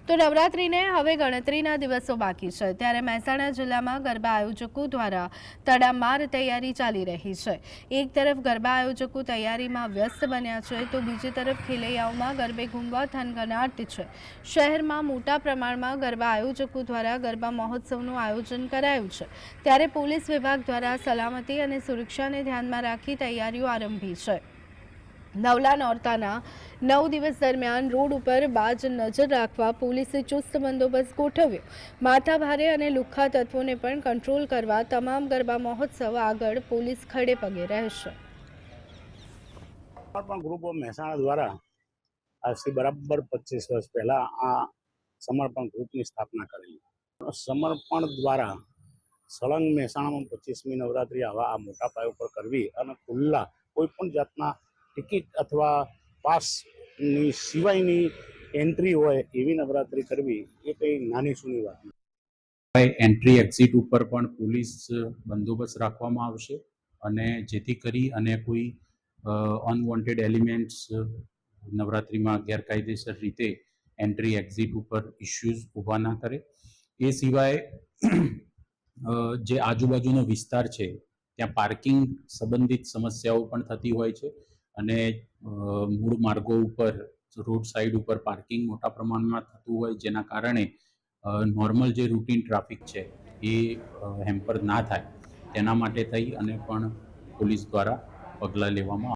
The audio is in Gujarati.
તો નવરાત્રીને હવે ગણતરીના દિવસો બાકી છે, ત્યારે મહેસાણા જિલ્લામાં ગરબા આયોજકો દ્વારા તડામાર તૈયારી ચાલી રહી છે। એક તરફ ગરબા આયોજકો તૈયારીમાં વ્યસ્ત બન્યા છે, તો બીજી તરફ ખેલૈયાઓમાં ગરબે ઘૂમવા થનગનાટ છે। શહેરમાં મોટા પ્રમાણમાં ગરબા આયોજકો દ્વારા ગરબા મહોત્સવનું આયોજન કરાયું છે, ત્યારે પોલીસ વિભાગ દ્વારા સલામતી અને સુરક્ષાને ધ્યાનમાં રાખી તૈયારીઓ આરંભી છે। નવલા નોરતાના 9 દિવસ દરમિયાન રોડ ઉપર બાજ નજર રાખવા પોલીસે ચુસ્ત બંદોબસ્ત ગોઠવ્યો। માથાભારે અને લુખ્ખા તત્વોને પણ કંટ્રોલ કરવા તમામ ગરબા મહોત્સવ આગળ પોલીસ ખડે પગે રહેશે। ગ્રુપ ઓફ મહેસાણા દ્વારા આજથી બરાબર 25 વર્ષ પહેલા આ સમર્પણ ગ્રુપની સ્થાપના કરેલી। સમર્પણ દ્વારા સળંગ મહેસાણામાં 25મી નવરાત્રી આવા આ મોટા પાયા ઉપર કરવી અને ખુલ્લા કોઈ પણ જાતના ટિકિટ અથવા પાસની સિવાયની એન્ટ્રી હોય એવી નવરાત્રી કરવી એ કંઈ નાની સૂની વાત નથી। એન્ટ્રી એક્ઝિટ ઉપર પણ પોલીસ બંદોબસ્ત રાખવામાં આવશે અને જેથી કરી અને કોઈ અનવોન્ટેડ એલિમેન્ટ્સ નવરાત્રિમાં ગેરકાયદેસર રીતે એન્ટ્રી એક્ઝિટ ઉપર ઇસ્યુઝ ઊભા ના કરે। એ સિવાય જે આજુબાજુનો વિસ્તાર છે ત્યાં પાર્કિંગ સંબંધિત સમસ્યાઓ પણ થતી હોય છે અને મૂળ માર્ગો ઉપર રોડ સાઈડ ઉપર પાર્કિંગ મોટા પ્રમાણમાં થતું હોય, જેના કારણે નોર્મલ જે રૂટીન ટ્રાફિક છે એ હેમ્પર ના થાય તેના માટે થઈ અને પણ પોલીસ દ્વારા પગલાં લેવામાં